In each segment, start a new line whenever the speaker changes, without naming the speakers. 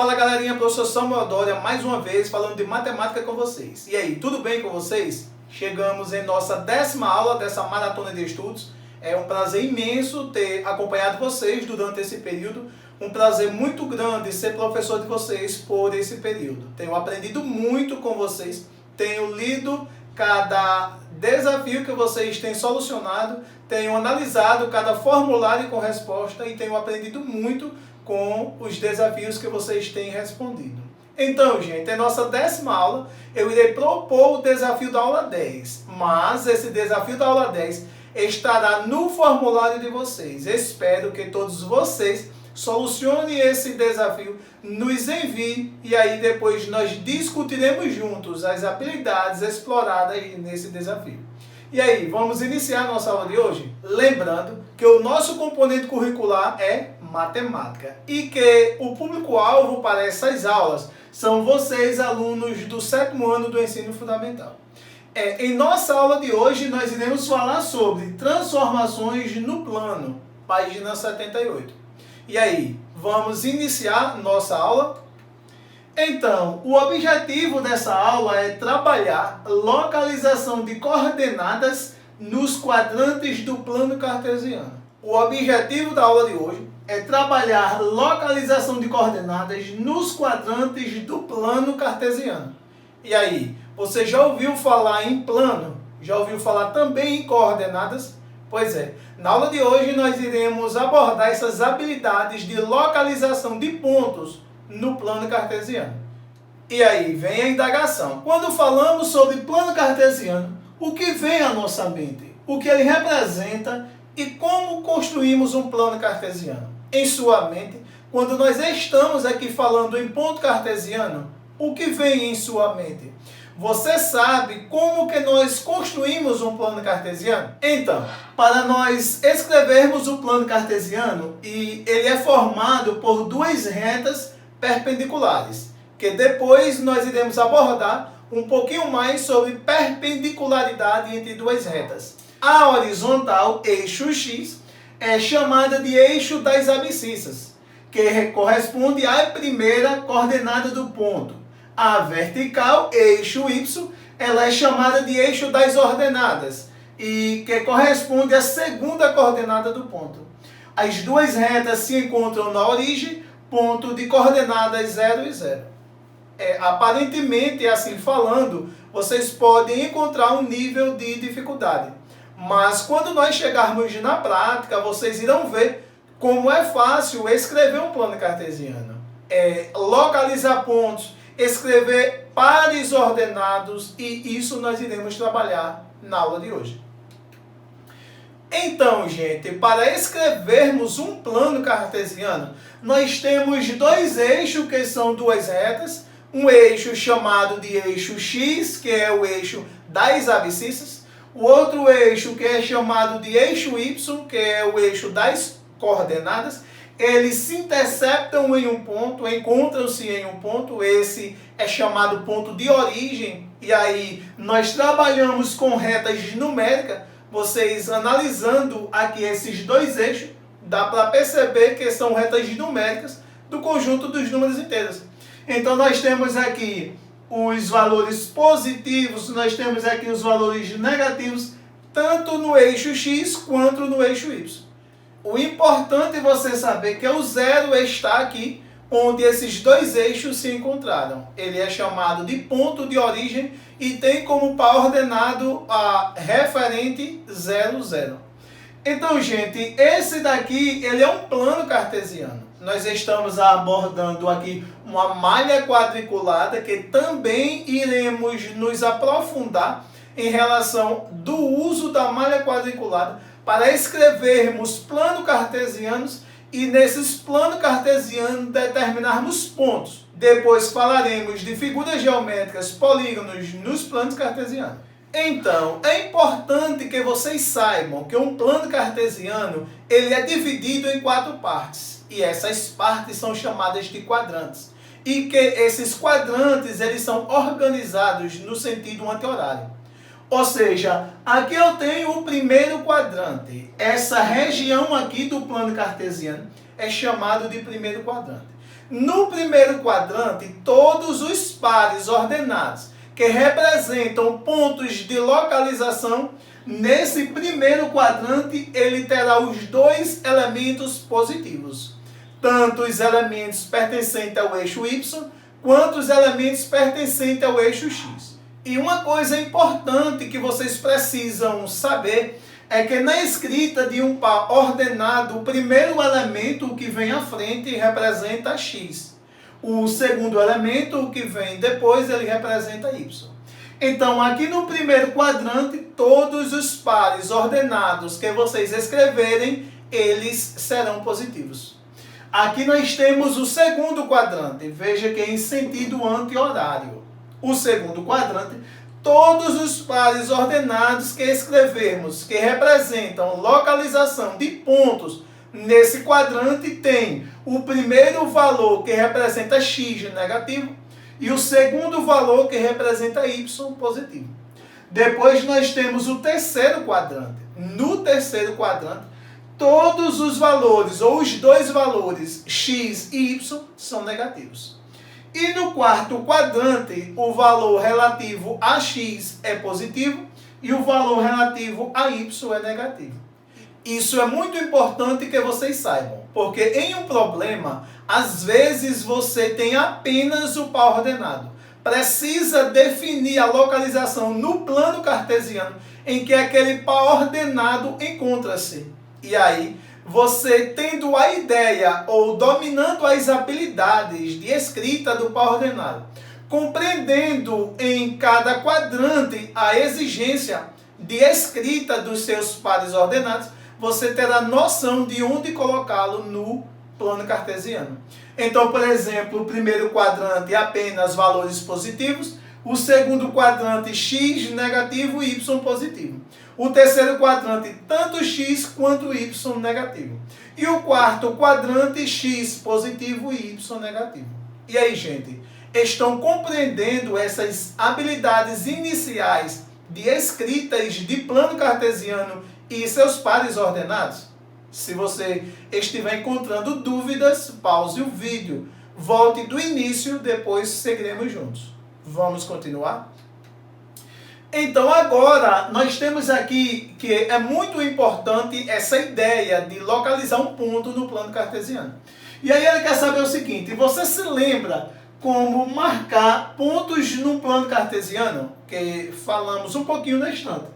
Fala galerinha, professor Samuel Dória, mais uma vez falando de matemática com vocês. E aí, tudo bem com vocês? Chegamos em nossa 10ª aula dessa maratona de estudos. É um prazer imenso ter acompanhado vocês durante esse período. Um prazer muito grande ser professor de vocês por esse período. Tenho aprendido muito com vocês, tenho lido cada desafio que vocês têm solucionado, tenho analisado cada formulário com resposta e tenho aprendido muito com os desafios que vocês têm respondido. Então, gente, em nossa 10ª aula, eu irei propor o desafio da aula 10, mas esse desafio da aula 10 estará no formulário de vocês. Espero que todos vocês solucionem esse desafio, nos enviem e aí depois nós discutiremos juntos as habilidades exploradas nesse desafio. E aí, vamos iniciar a nossa aula de hoje? Lembrando que o nosso componente curricular é matemática e que o público-alvo para essas aulas são vocês, alunos do 7º ano do ensino fundamental. Em nossa aula de hoje, nós iremos falar sobre transformações no plano, página 78. E aí, vamos iniciar nossa aula? Então, o objetivo dessa aula é trabalhar localização de coordenadas nos quadrantes do plano cartesiano. O objetivo da aula de hoje é trabalhar localização de coordenadas nos quadrantes do plano cartesiano. E aí, você já ouviu falar em plano? Já ouviu falar também em coordenadas? Pois é, na aula de hoje nós iremos abordar essas habilidades de localização de pontos no plano cartesiano. E aí vem a indagação. Quando falamos sobre plano cartesiano, o que vem à nossa mente? O que ele representa e como construímos um plano cartesiano? Em sua mente, quando nós estamos aqui falando em ponto cartesiano, o que vem em sua mente? Você sabe como que nós construímos um plano cartesiano? Então, para nós escrevermos o plano cartesiano, e ele é formado por duas retas perpendiculares, que depois nós iremos abordar um pouquinho mais sobre perpendicularidade entre duas retas. A horizontal, eixo X, é chamada de eixo das abscissas, que corresponde à primeira coordenada do ponto. A vertical, eixo Y, ela é chamada de eixo das ordenadas, e que corresponde à segunda coordenada do ponto. As duas retas se encontram na origem, ponto de coordenadas 0 e 0. Aparentemente, assim falando, vocês podem encontrar um nível de dificuldade. Mas quando nós chegarmos na prática, vocês irão ver como é fácil escrever um plano cartesiano. Localizar pontos, escrever pares ordenados, e isso nós iremos trabalhar na aula de hoje. Então, gente, para escrevermos um plano cartesiano, nós temos dois eixos que são duas retas, um eixo chamado de eixo X, que é o eixo das abscissas, o outro eixo que é chamado de eixo Y, que é o eixo das coordenadas. Eles se interceptam em um ponto, encontram-se em um ponto, esse é chamado ponto de origem, e aí nós trabalhamos com retas numéricas. Vocês analisando aqui esses dois eixos, dá para perceber que são retas numéricas do conjunto dos números inteiros. Então nós temos aqui os valores positivos, nós temos aqui os valores negativos, tanto no eixo X quanto no eixo Y. O importante é você saber que o zero está aqui, onde esses dois eixos se encontraram. Ele é chamado de ponto de origem e tem como par ordenado a referente 0, 0. Então, gente, esse daqui ele é um plano cartesiano. Nós estamos abordando aqui uma malha quadriculada que também iremos nos aprofundar em relação do uso da malha quadriculada para escrevermos planos cartesianos e nesses planos cartesianos determinarmos pontos. Depois falaremos de figuras geométricas, polígonos nos planos cartesianos. Então, é importante que vocês saibam que um plano cartesiano ele é dividido em 4 partes. E essas partes são chamadas de quadrantes. E que esses quadrantes eles são organizados no sentido anti-horário. Ou seja, aqui eu tenho o primeiro quadrante. Essa região aqui do plano cartesiano é chamado de primeiro quadrante. No primeiro quadrante, todos os pares ordenados que representam pontos de localização, nesse primeiro quadrante ele terá os dois elementos positivos. Tanto os elementos pertencentes ao eixo Y, quanto os elementos pertencentes ao eixo X. E uma coisa importante que vocês precisam saber é que na escrita de um par ordenado, o primeiro elemento que vem à frente representa X. O segundo elemento que vem depois, ele representa Y. Então, aqui no primeiro quadrante, todos os pares ordenados que vocês escreverem, eles serão positivos. Aqui nós temos o segundo quadrante, veja que é em sentido anti-horário. O segundo quadrante, todos os pares ordenados que escrevermos, que representam localização de pontos nesse quadrante, tem o primeiro valor que representa X negativo e o segundo valor que representa Y positivo. Depois nós temos o terceiro quadrante. No terceiro quadrante, todos os valores, ou os dois valores, X e Y, são negativos. E no quarto quadrante, o valor relativo a X é positivo e o valor relativo a Y é negativo. Isso é muito importante que vocês saibam, porque em um problema, às vezes você tem apenas o par ordenado. Precisa definir a localização no plano cartesiano em que aquele par ordenado encontra-se. E aí, você tendo a ideia ou dominando as habilidades de escrita do par ordenado, compreendendo em cada quadrante a exigência de escrita dos seus pares ordenados, você terá noção de onde colocá-lo no plano cartesiano. Então, por exemplo, o primeiro quadrante apenas valores positivos, o segundo quadrante X negativo e Y positivo. O terceiro quadrante, tanto X quanto Y negativo. E o quarto quadrante, X positivo e Y negativo. E aí, gente, estão compreendendo essas habilidades iniciais de escritas de plano cartesiano e seus pares ordenados? Se você estiver encontrando dúvidas, pause o vídeo. Volte do início, depois seguiremos juntos. Vamos continuar? Então agora nós temos aqui que é muito importante essa ideia de localizar um ponto no plano cartesiano. E aí ele quer saber o seguinte: você se lembra como marcar pontos no plano cartesiano? Que falamos um pouquinho na instante.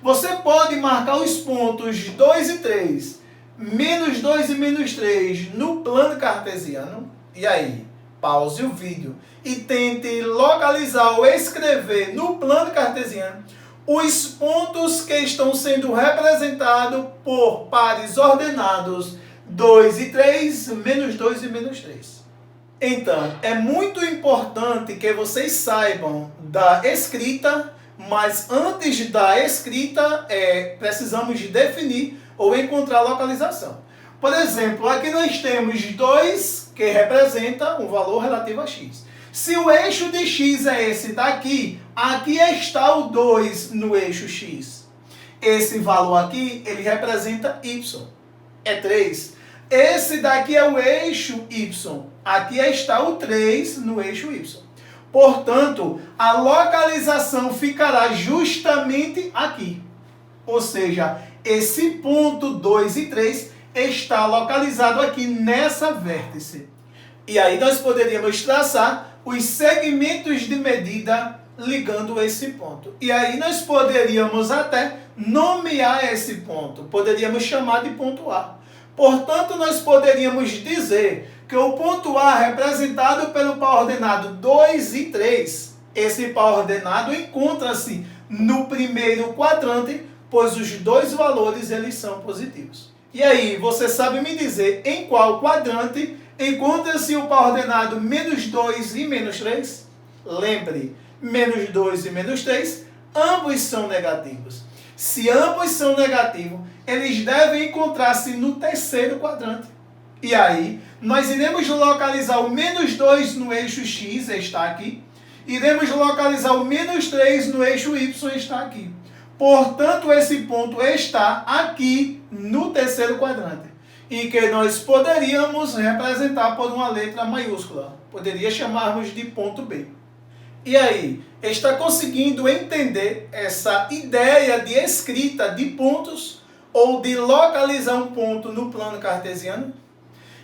Você pode marcar os pontos 2 e 3, menos 2 e menos 3 no plano cartesiano. E aí, pause o vídeo e tente localizar ou escrever no plano cartesiano os pontos que estão sendo representados por pares ordenados 2 e 3, menos 2 e menos 3. Então, é muito importante que vocês saibam da escrita, mas antes da escrita, precisamos de definir ou encontrar a localização. Por exemplo, aqui nós temos 2 que representa um valor relativo a X. Se o eixo de X é esse daqui, aqui está o 2 no eixo X. Esse valor aqui, ele representa Y. É 3. Esse daqui é o eixo Y. Aqui está o 3 no eixo Y. Portanto, a localização ficará justamente aqui. Ou seja, esse ponto 2 e 3 está localizado aqui nessa vértice. E aí nós poderíamos traçar os segmentos de medida ligando esse ponto. E aí nós poderíamos até nomear esse ponto. Poderíamos chamar de ponto A. Portanto, nós poderíamos dizer que o ponto A, representado pelo par ordenado 2 e 3, esse par ordenado encontra-se no primeiro quadrante, pois os dois valores eles são positivos. E aí, você sabe me dizer em qual quadrante encontra-se o par ordenado menos 2 e menos 3? Lembre, menos 2 e menos 3, ambos são negativos. Se ambos são negativos, eles devem encontrar-se no terceiro quadrante. E aí, nós iremos localizar o menos 2 no eixo X, está aqui. Iremos localizar o menos 3 no eixo Y, está aqui. Portanto, esse ponto está aqui no terceiro quadrante. e que nós poderíamos representar por uma letra maiúscula. Poderia chamarmos de ponto B. E aí, está conseguindo entender essa ideia de escrita de pontos ou de localizar um ponto no plano cartesiano?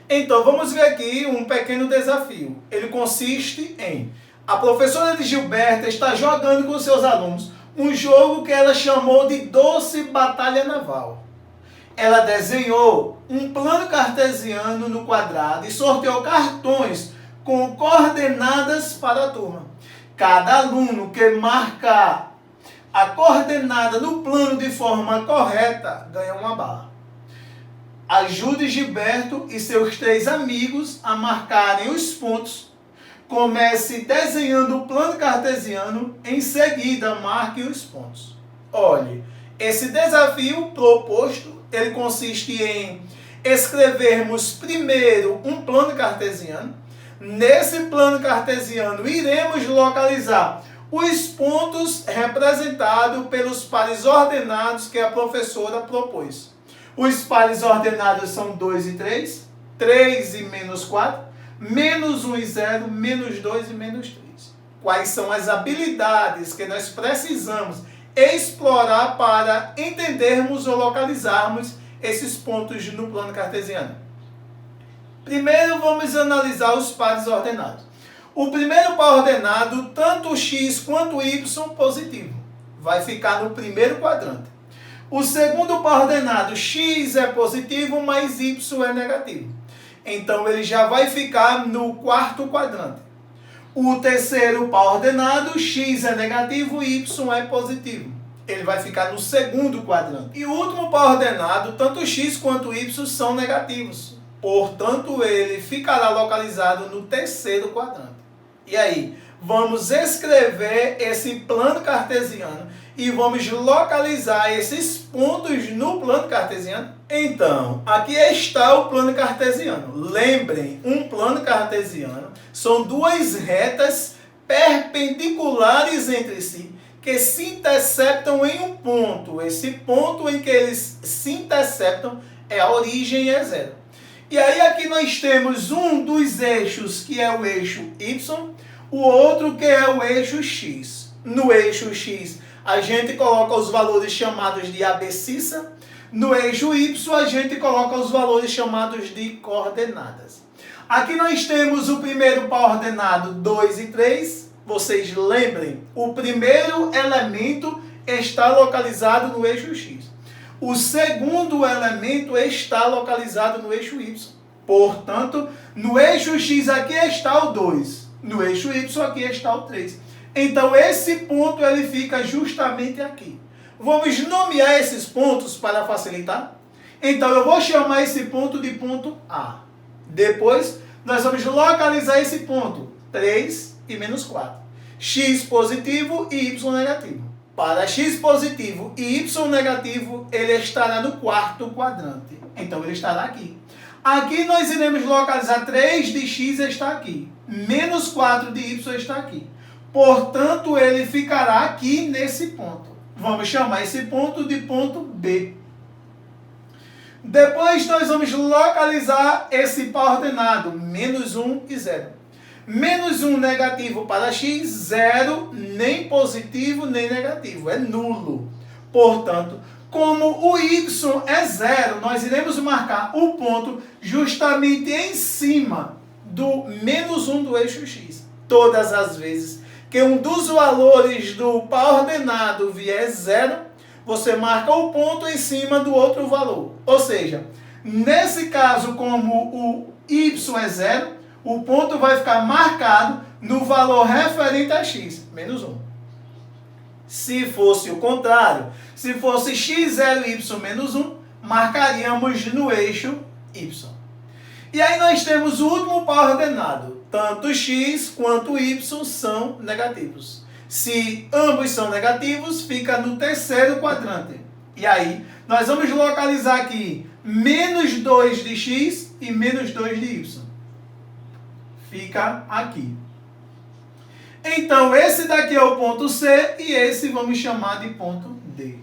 Então, vamos ver aqui um pequeno desafio. Ele consiste em: a professora de Gilberta está jogando com seus alunos um jogo que ela chamou de Doce Batalha Naval. Ela desenhou um plano cartesiano no quadrado e sorteou cartões com coordenadas para a turma. Cada aluno que marcar a coordenada no plano de forma correta ganha uma bala. Ajude Gilberto e seus 3 amigos a marcarem os pontos. Comece desenhando o plano cartesiano, em seguida marque os pontos. Olhe, esse desafio proposto, ele consiste em escrevermos primeiro um plano cartesiano. Nesse plano cartesiano, iremos localizar os pontos representados pelos pares ordenados que a professora propôs. Os pares ordenados são 2 e 3, 3 e menos 4, menos 1 e 0, menos 2 e menos 3. Quais são as habilidades que nós precisamos explorar para entendermos ou localizarmos esses pontos no plano cartesiano? Primeiro vamos analisar os pares ordenados. O primeiro par ordenado, tanto o x quanto o y positivo, vai ficar no primeiro quadrante. O segundo par ordenado, x é positivo, mas y é negativo. Então ele já vai ficar no quarto quadrante. O terceiro par ordenado, x é negativo, y é positivo. Ele vai ficar no segundo quadrante. E o último par ordenado, tanto x quanto y são negativos. Portanto, ele ficará localizado no terceiro quadrante. E aí, vamos escrever esse plano cartesiano e vamos localizar esses pontos no plano cartesiano. Então, aqui está o plano cartesiano. Lembrem, um plano cartesiano são 2 retas perpendiculares entre si que se interceptam em um ponto. Esse ponto em que eles se interceptam é a origem, é 0. E aí aqui nós temos um dos eixos que é o eixo Y, o outro que é o eixo X. No eixo X a gente coloca os valores chamados de abscissa, no eixo Y a gente coloca os valores chamados de coordenadas. Aqui nós temos o primeiro par ordenado 2 e 3, vocês lembrem, o primeiro elemento está localizado no eixo X. O segundo elemento está localizado no eixo Y. Portanto, no eixo X aqui está o 2. No eixo Y aqui está o 3. Então, esse ponto ele fica justamente aqui. Vamos nomear esses pontos para facilitar? Então, eu vou chamar esse ponto de ponto A. Depois, nós vamos localizar esse ponto, 3 e menos 4. X positivo e Y negativo. Para x positivo e y negativo, ele estará no quarto quadrante. Então, ele estará aqui. Aqui nós iremos localizar 3 de x está aqui. Menos 4 de y está aqui. Portanto, ele ficará aqui nesse ponto. Vamos chamar esse ponto de ponto B. Depois, nós vamos localizar esse par ordenado, menos 1 e 0. Menos 1 negativo para x, 0, nem positivo nem negativo, é nulo. Portanto, como o y é 0, nós iremos marcar o ponto justamente em cima do menos 1 do eixo x. Todas as vezes que um dos valores do par ordenado vier 0, você marca o ponto em cima do outro valor. Ou seja, nesse caso, como o y é 0, o ponto vai ficar marcado no valor referente a x, menos 1. Se fosse o contrário, se fosse x0 e y menos 1, marcaríamos no eixo y. E aí nós temos o último par ordenado. Tanto x quanto y são negativos. Se ambos são negativos, fica no terceiro quadrante. E aí, nós vamos localizar aqui menos 2 de x e menos 2 de y. Fica aqui. Então, esse daqui é o ponto C e esse vamos chamar de ponto D.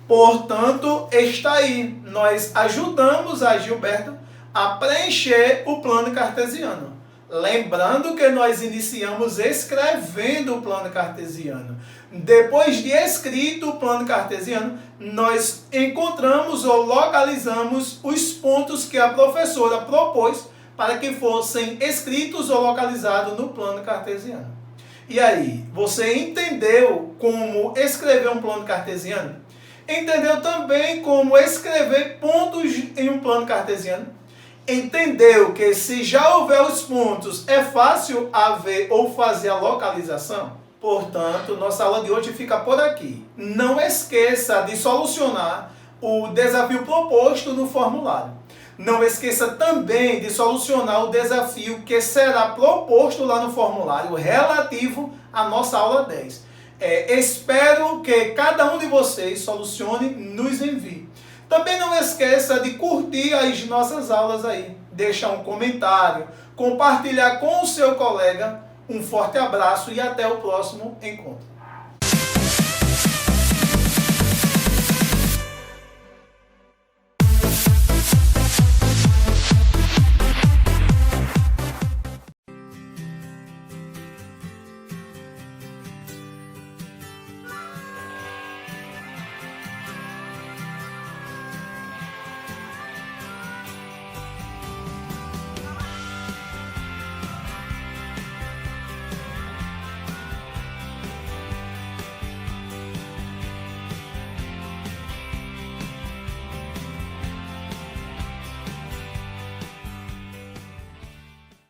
Portanto, está aí. Nós ajudamos a Gilberto a preencher o plano cartesiano. Lembrando que nós iniciamos escrevendo o plano cartesiano. Depois de escrito o plano cartesiano, nós encontramos ou localizamos os pontos que a professora propôs para que fossem escritos ou localizados no plano cartesiano. E aí, você entendeu como escrever um plano cartesiano? Entendeu também como escrever pontos em um plano cartesiano? Entendeu que se já houver os pontos, é fácil haver ou fazer a localização? Portanto, nossa aula de hoje fica por aqui. Não esqueça de solucionar o desafio proposto no formulário. Não esqueça também de solucionar o desafio que será proposto lá no formulário relativo à nossa aula 10. Espero que cada um de vocês solucione e nos envie. Também não esqueça de curtir as nossas aulas aí, deixar um comentário, compartilhar com o seu colega. Um forte abraço e até o próximo encontro.